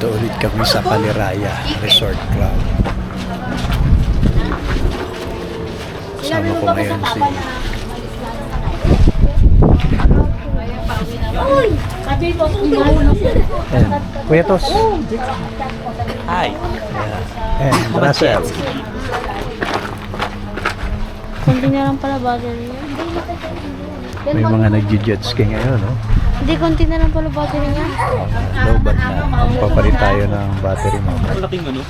Nandito ulit kami sa Paliraya Resort Club. Kasama ko ngayon si Kuya Tos. Hi. And Russell. Kunti na lang pala battery niya. May mga nag-judge kay ngayon, no? Hindi, konti na lang pala battery niya. Lobat na. Magpapalit tayo ng battery mo. Malaking ano?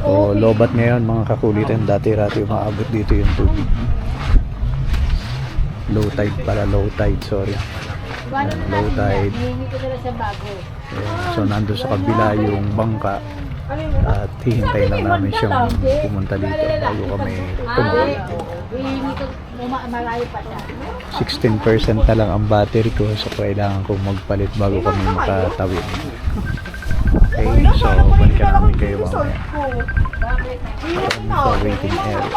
O lobat ngayon mga kakulitan. Dati-rati umaabot dito yung tubig. Low tide pala, low tide, sorry. Low tide. So nandun sa kabila yung bangka at hihintay lang namin siyang pumunta dito bago kami tumuloy. 16% na lang ang battery ko, so kailangan kong magpalit bago kami makatawid. Okay, so balikan namin kayo mamaya. Sa waiting area.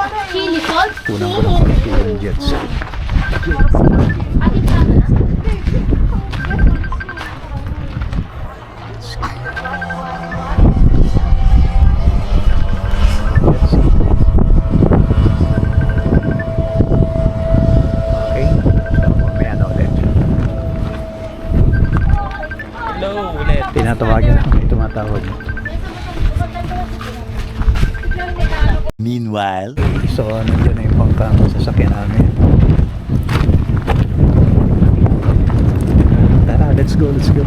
Unang ko ng konti yung jet ski. Tinatawagan ako, may tumatawag. Meanwhile, So, nandiyan na yung bangkang sasakyan namin. Tara, let's go, let's go.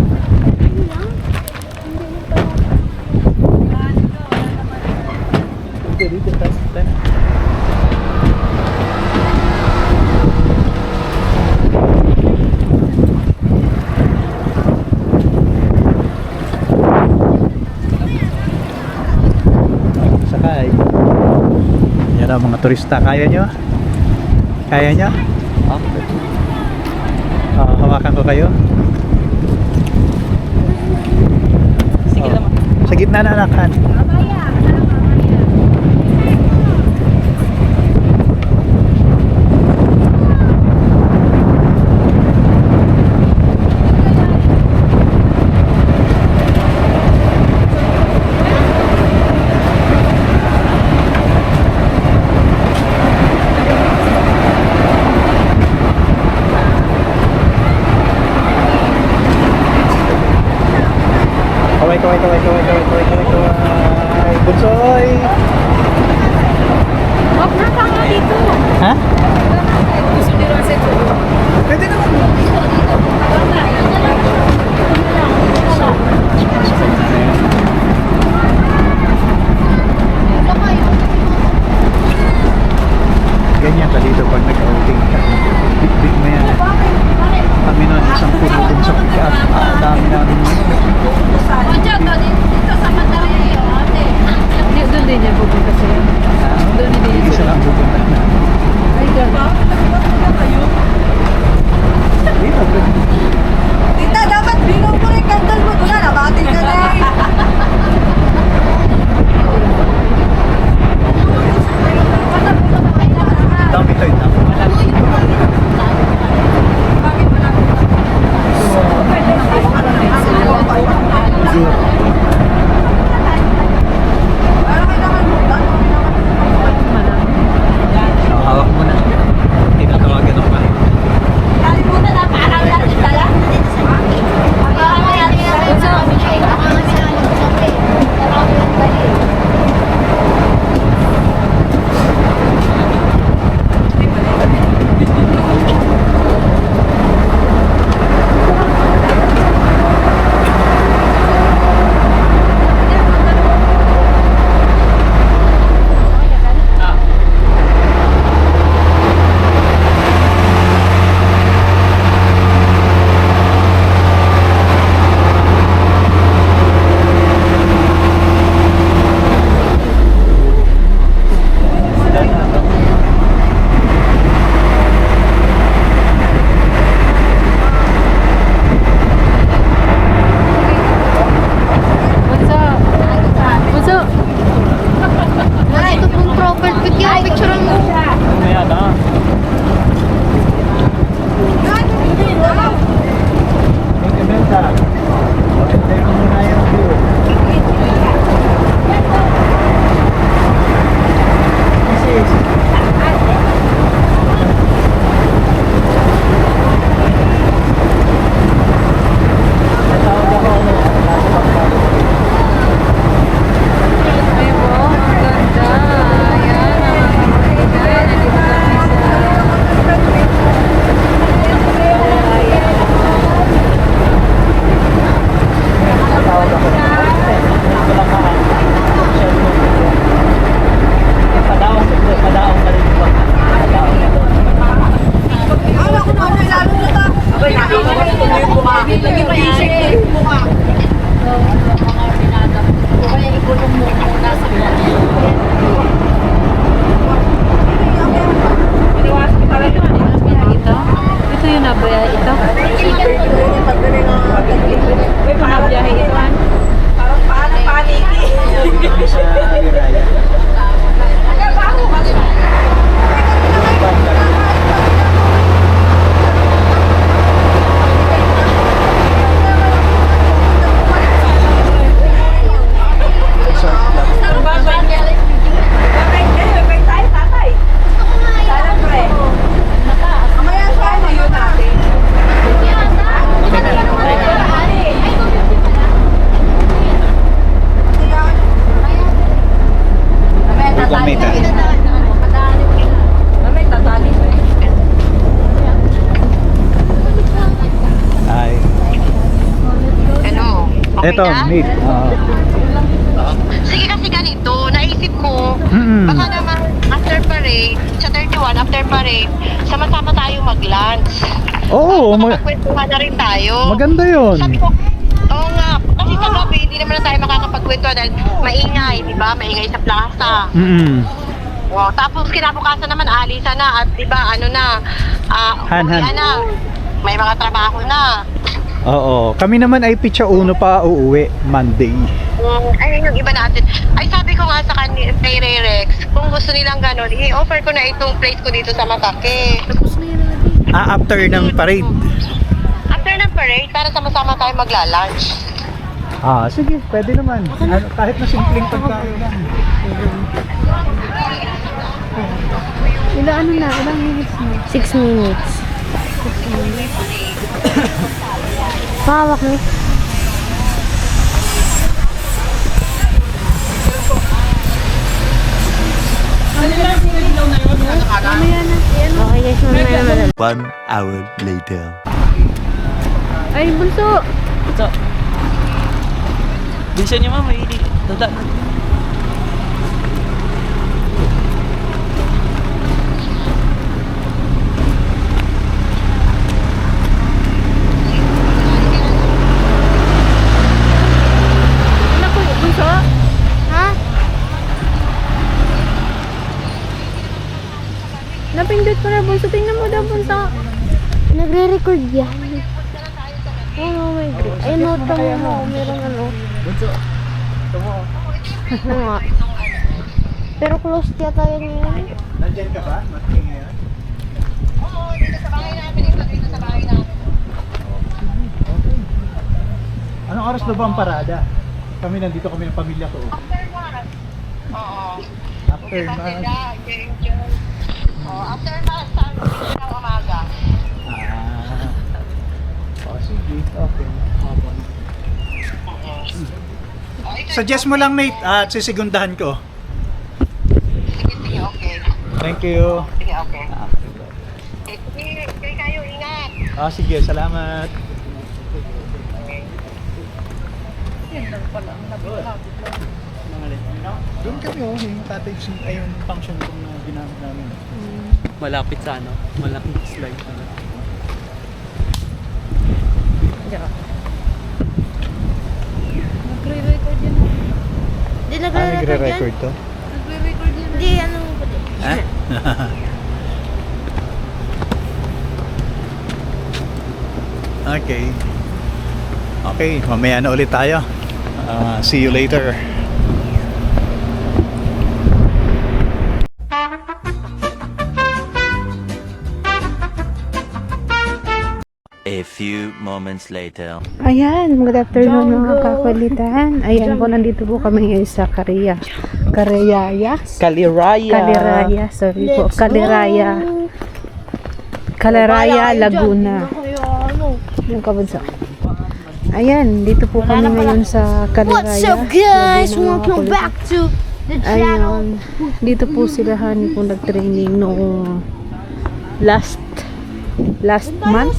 Dito, tara. Sakay. Yan ang mga turista. Kaya nyo? Kaya nyo? Hawakan ko kayo. sige naman. Sa gitna na anakan. Kaway. Bunsoy! Wag na pa nga dito. Ha? Pwede naman. Ganyan ka dito pag nag-outing ka. Big mo yan. Kami nun, isang puno din sa pagkaat. Dami namin yun. Dito sa Mandalay. Doon din niya pupunta siya. Doon din Isa lang pupunta na. Ay, gano'n. Dito. Tita, dapat binong mo rin kandal mo. Wala, nabati ka na eh. Kaliraya. Lamit ah. Ay. Ano? Okay Eto, na? meet. Sige kasi ganito, naisip ko, Mm-mm. baka naman after parade, sa 31, after parade, sama-sama tayo mag-lunch. Oo, Makakwentuhan na rin tayo. maganda yun. Sabi ko, oo nga, kasi sa gabi, hindi naman na tayo makakapagkwentuhan dahil maingay, di ba? Maingay sa plaza. Mm-mm. Oh, tapos kinabukasan naman, alisa na at di ba, ano na, Han. uwian na. May mga trabaho na. Oo, kami naman ay pitsa uno pa uuwi Monday. Ay, yung iba natin. Ay, sabi ko nga sa kanila, kay Rerex, kung gusto nilang ganun, i-offer ko na itong place ko dito sa Masake. After ng parade. After ng parade, para sama-sama tayo magla-lunch. Sige, pwede naman. Ano, kahit na simpleng pagkain lang. Ilang minutes na? 6 minutes. Pahawak mo. Okay guys, mamaya naman. 1 hour later. Ay, bunso! So, bilisan niyo mama, hindi. Dada. Anak ko, bunso? Ha? Napindot ko na, bunso. Tingnan mo daw, bunso. Nagre-record yan. Oh my God. Ay, nota mo. Meron ano. Ano nga. Pero close yata yan yun. Nandyan ka ba? Matingin ngayon? Oo, dito sa bahay namin, dito sa bahay namin. Anong oras na ba ang parada? Kami nandito kami ng pamilya ko. After one. Oo. After Kasi na. sila, enjoy. Oh, after one, sabi ng umaga. Sige. Okay. Oh, ito, Suggest mo lang mate at sisigundahan ko. sige, sige, okay. Thank you. Sige, okay. Sige, sige kayo, ingat. Sige, salamat. Doon kami yung tatay ay yung function room na ginamit namin. Malapit sa ano, malapit sa slide. Nagre-record yan. Di Nagre-record nagre-record yan. to? Nagre-record yan. Di, ano ba di? Ha? Okay. Okay, mamaya na ulit tayo. See you later. A few moments later. Ayan, good afternoon mga kakulitan. Ayan po, nandito po kami ngayon sa Kaliraya, sorry po. Kaliraya, Laguna. Yung kabunso. Ayan, dito po kami ngayon sa Kaliraya. What's up guys? Laguna, mga Welcome kakulitan. back to the channel. Ayun, dito po sila Hani po nag-training noong last month.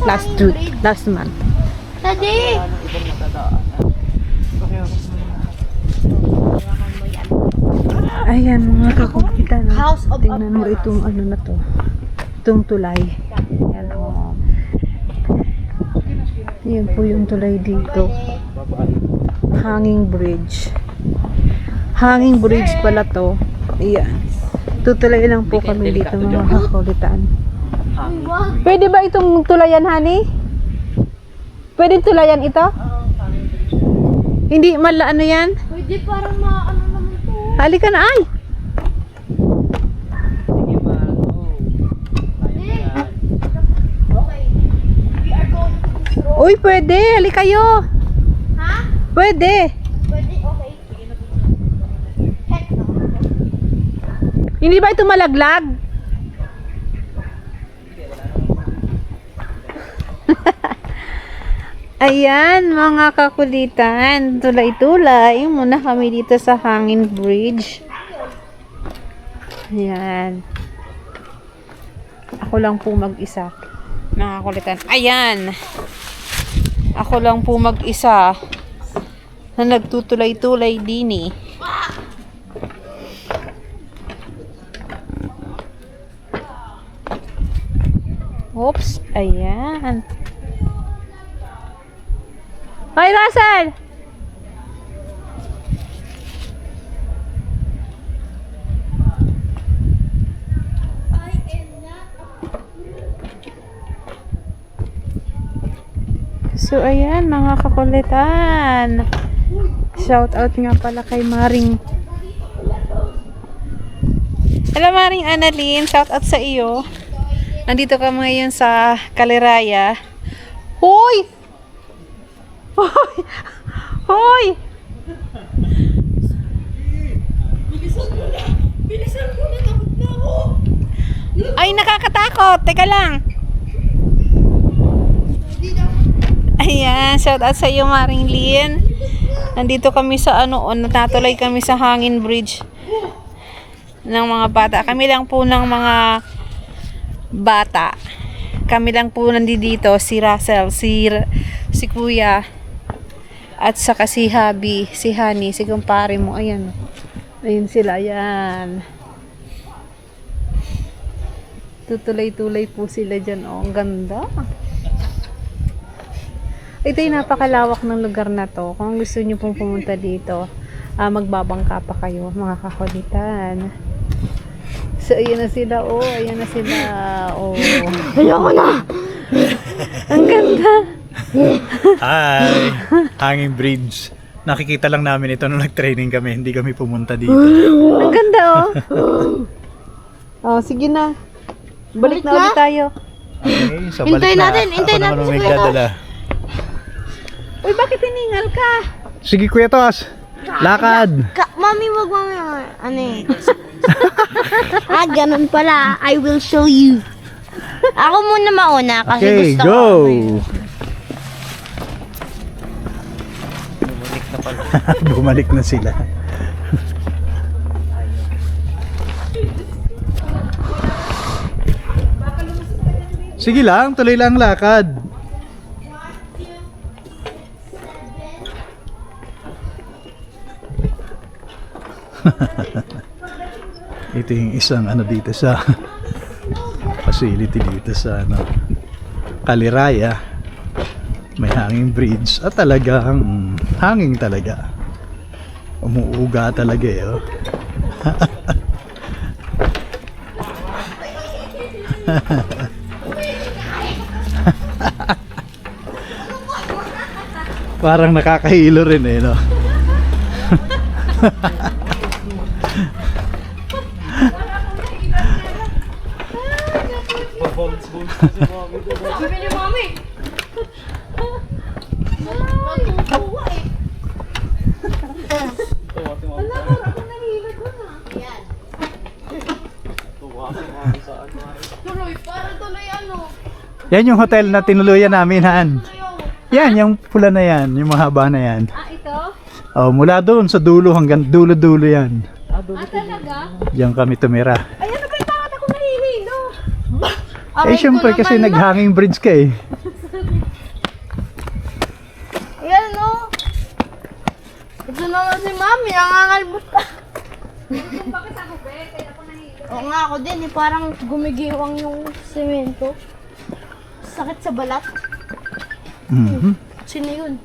Daddy! Ayan mga kakulitan. House of Tingnan mo itong ano na to. Itong tulay. Ayan o. Yan po yung tulay dito. Hanging bridge. Hanging bridge pala to. Ayan. Tutulay lang po kami dito mga kakulitan. Pwede ba itong tulayan, Hani? Pwede tulayan ito? Hindi mala ano yan? Pwede para ano naman to. Halika na, Al. Sige ma. Oh. Kaya yan. Uy, pwede. Halika kayo. Ha? Pwede. Pwede, okay. Heck no. Hindi ba ito malaglag? Ayan, mga kakulitan. Tulay-tulay. Muna kami dito sa Hangin Bridge. Ayan. Ako lang po mag-isa. Mga kakulitan. Ayan. Ako lang po mag-isa na nagtutulay-tulay din eh. Oops, ayan. Hoy, Russell! So, ayan, mga kakulitan. Shout out nga pala kay Maring. Hello, Maring Annalyn. Shout out sa iyo. Nandito ka ngayon sa Kaliraya. Hoy! Hoy! Hoy! Bilisan mo na, takot na ako. Ay, nakakatakot. Teka lang. Ayan, shout out sa iyo, Maring Lynn. Nandito kami sa natatuloy kami sa Hangin Bridge ng mga bata. Kami lang po ng mga bata. Kami lang po nandito, si Russell, si Kuya, at saka si Habi, si Honey, si kumpare mo. Ayan. Ayun sila, ayan. Tutulay-tulay po sila dyan. Oh, ang ganda. Ito yung napakalawak ng lugar na to. Kung gusto nyo pong pumunta dito, magbabangka pa kayo, mga kakulitan. So, ayan na sila. Oh, ayan na sila. Oh. Ayoko na! Ang ganda. Hi! Hanging Bridge. Nakikita lang namin ito nung nag-training kami. Hindi kami pumunta dito. Ang ganda, oh. Oh, sige na. Balik na ulit tayo. Okay, so Hintayin balik na. natin, hintayin Ako natin naman si may Kuya dadala. Uy, bakit hiningal ka? Sige, Kuya Tos. Lakad. Mami, wag mami. Ano eh? Ganun pala. I will show you. Ako muna mauna kasi Okay, gusto go! ko. Bumalik na pala. Bumalik na sila. Sige lang, tuloy lang lakad. Ito yung isang dito sa facility dito sa Kaliraya. May hanging bridge at talagang hanging talaga. Umuuga talaga eh. Oh. Parang nakakahilo rin eh, no? Yan yung hotel na tinuluyan namin, Han. Yan, yung pula na yan, yung mahaba na yan. Ito? Oh, mula doon sa dulo hanggang dulo-dulo yan. Talaga? Diyan kami tumira. Ay, ano ba yung bakit ako nahihilo? Eh, syempre kasi naghanging bridge ka eh. Ayan no. Ito naman si Mami, nangangalbot pa. Bakit ako, be? Kaya ako nahihilo. Oo nga ako din, eh, parang gumigiwang yung semento. Sakit sa balat. Mhm. Sino yun?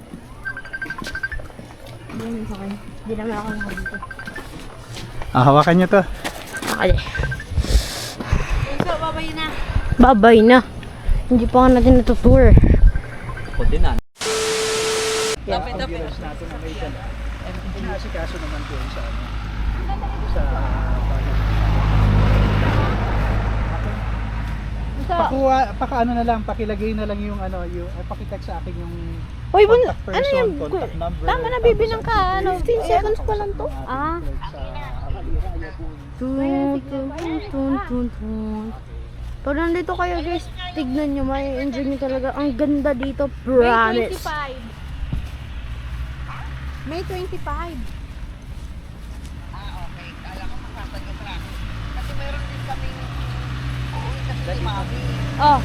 Hindi naman sa akin. Hindi naman ako nakabito. Hawakan nyo to. Okay. So, babay na. Babay na. Hindi pa nga natin natutour. Ako din ah. Natin na may dala. Inasikaso naman doon sa Pakaano na lang, pakilagay na lang yung ano, yung pakitext sa akin yung Uy, contact ano person, yan? contact number. Tama na, bibilang ka. Ano, 15 seconds pa lang to. Ah. Tun, tun, tun, tun, tun. Pag nandito kayo guys, tignan nyo, may enjoy nyo talaga. Ang ganda dito, promise. May 25. Oh.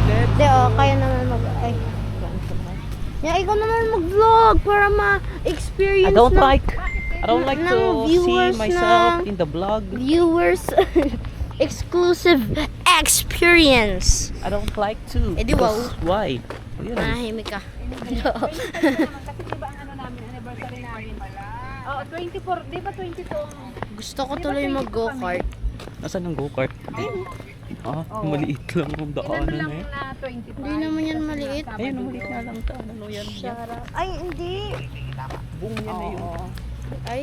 Hindi, oh, kaya naman ay. Yeah, ikaw naman mag-vlog para ma-experience I don't ng- like ng to see viewers myself na- in the vlog. viewers exclusive experience. I don't like to. Eh, di wow. Because why? Yun. Mahimik ka. Oh, 24. Di ba 22? Gusto ko tuloy mag-go-kart. Nasaan ang go-kart? Ah, maliit lang ang daanan eh. Na 25. Hindi naman yan maliit. Ayun, maliit nga lang ito. Ano yan? Ay, hindi. Buong yan na yun. Ay,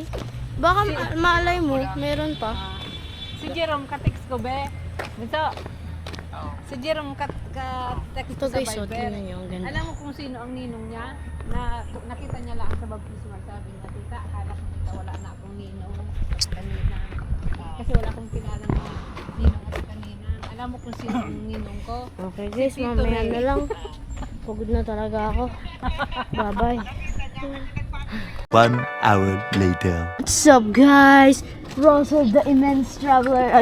baka malay mo, meron pa. Si Jerome ka-text ko, be. Bunso. Si Jerome ka-text Ito ko sa guys, so, Viber. tingnan nyo, ang ganda. Alam mo kung sino ang ninong niya? Na nakita niya lang sa baptismal. Sabi niya, tita, akala ko tita, wala na akong ninong kanina. Kasi wala akong kilala ng ninong ako kanina. Alam mo kung sino ang ninong ko? Okay guys, mamaya na lang. Pagod na talaga ako. Bye-bye. 1 hour later. What's up guys? Russell the Immense Traveler.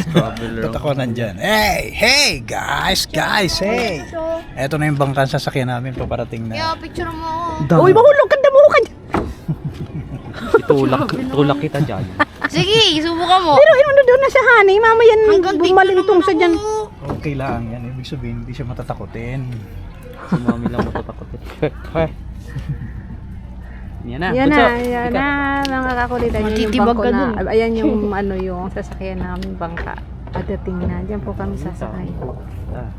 Traveler. Ba't ako nandyan? Hey guys, hey! Eto na yung bangkan sasakyan namin, paparating na. Kaya picture mo ako. Uy, mahulog ka, damukan! Tulak kita dyan. Sige, subukan mo. Pero ano doon na sa honey, mamaya Hanggang bumalintong sa dyan. Okay lang yan, ibig sabihin hindi siya matatakotin. Si mami lang matatakot eh. Yan na. Yan Bunso, na, yan ika. na, mga kakulitan yun yung Matitibag bangko ka na, dun. ayan yung ano yung sasakyan namin bangka. Pagdating na, dyan po kami sasakay. Ah.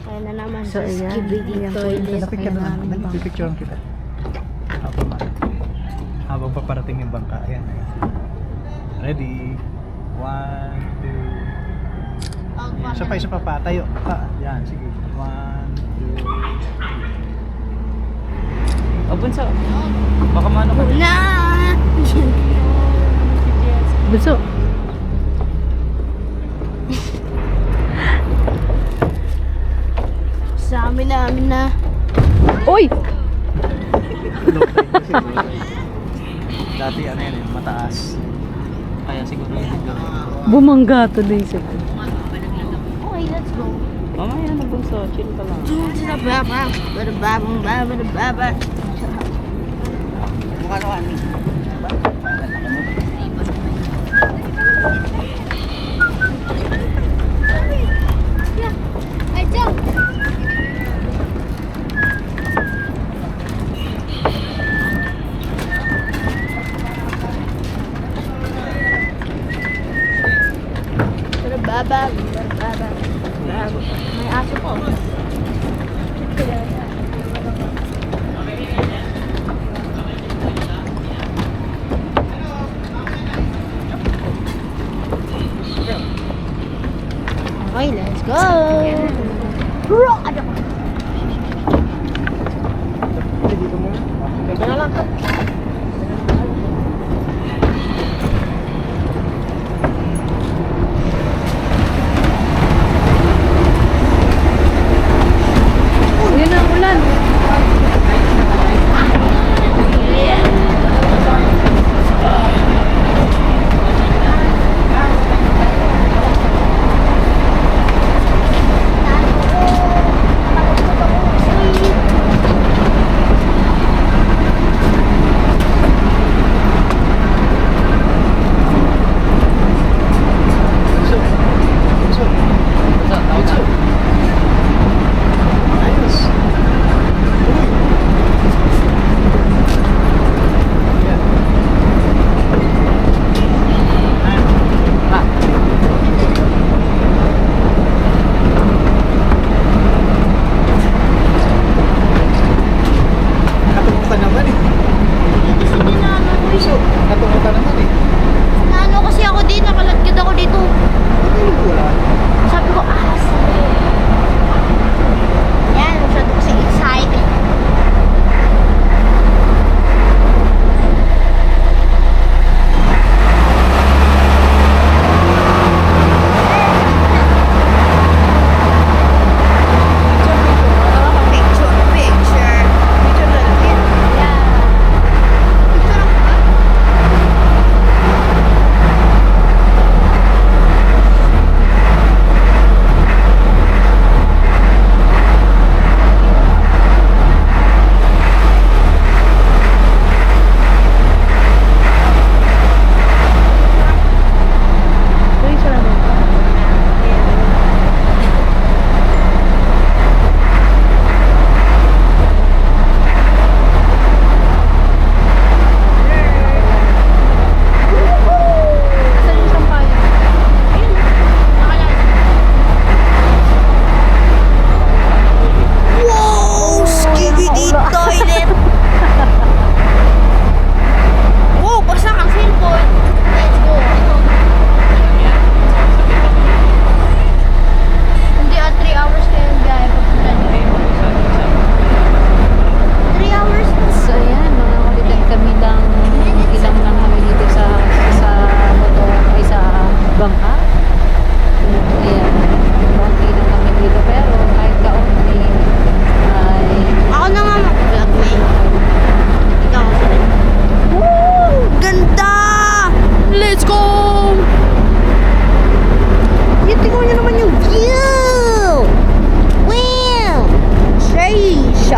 Kaya na naman. So ayan, ayan po yung Lapit ka sasakyan na, namin bangka. pipicturean kita. Habang paparating yung bangka, ayan. Ready? 1, 2. Isa pa, tayo. Yan, sige. 1, 2. Oh, bunso. Baka mano ka. Na! Bunso, Sa amin na. uy! Dati ano yan, mataas. Kaya siguro yung biglang. Bumangga tuloy sa Okay, let's go. Mamaya na bunso. Chill ka lang. Ay, jump! May aso po. Okay, let's go!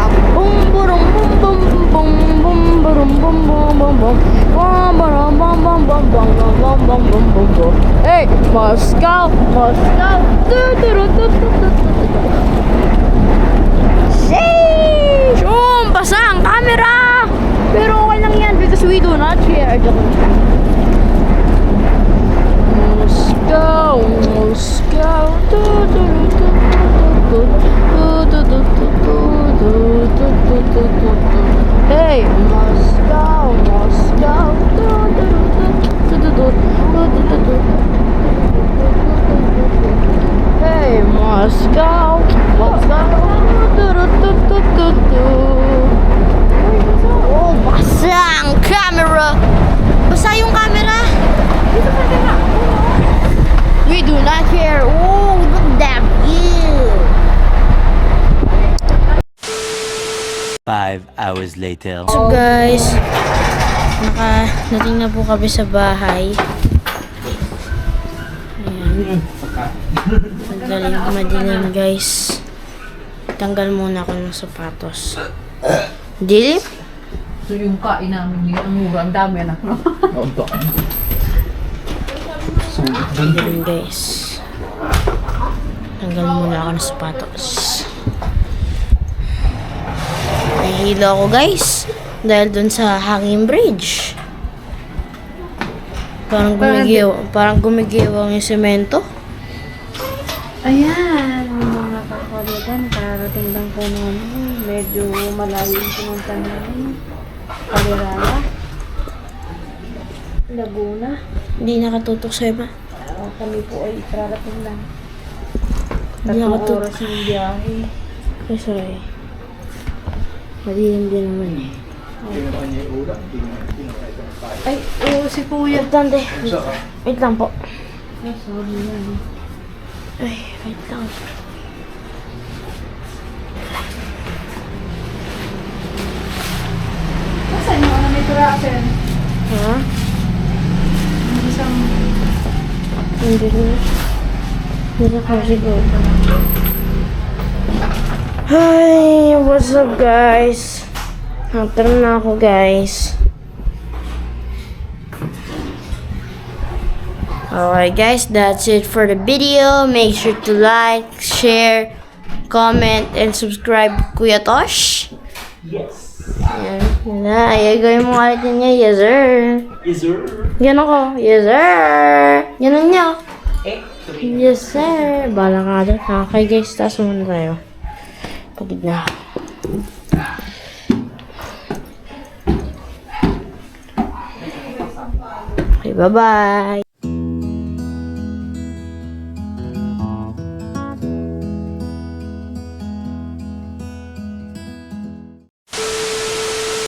lang. Bum burum bum bum bum bum burum bum bum bum bum. Bum burum bum bum bum bum bum bum bum bum bum bum. Hey, Moscow, Moscow. Du du du du du du du. Sheesh! Basa ang camera! Pero okay lang yan because we do not share. Moscow, Moscow. Du du du du du du du du du du. Hey, Moscow, Moscow. Du du du du du du du. Hey, Moscow, Moscow. Du du du du du du. Oh, basa ang camera. Basa yung camera. We do not care. Oh, look at that view. 5 hours later. So guys, nakadating na po kami sa bahay. Ayan. Madilim guys. Tanggal muna ako ng sapatos. Dilim? So yung kain namin yun, ang mura, ang dami na. Dilim guys. Tanggal muna ako ng sapatos. Nahihilo ako guys. Dahil dun sa hanging bridge. Parang gumigiwang yung semento. Ayan, mga kakulitan, karating lang po namin. Medyo malayo yung pumunta namin. Kalirala. Laguna. Hindi nakatutok sa iba. Kami po ay karating lang. Hindi 3 nakatutok. oras yung biyahe. Ay, sorry. Madilim din naman eh. Ay, oo, si Kuya. Wait lang, te. Wait lang po. Ay, sorry yan. Ay, wait lang. Nasaan yung ano may turasen? Ha? Isang... Hindi na. Hindi na ko siguro. Hi! What's up guys? After na ako guys. Alright guys, that's it for the video. Make sure to like, share, comment, and subscribe Kuya Tosh. Yes. Yan. Yan na. Ay, gawin mo ulit niya. Yes sir. Yes sir. Yan ako. Yes sir. Yan niya. Yes sir. Bala ka doon. Okay guys, taas muna tayo. Pagod na. Okay, bye-bye.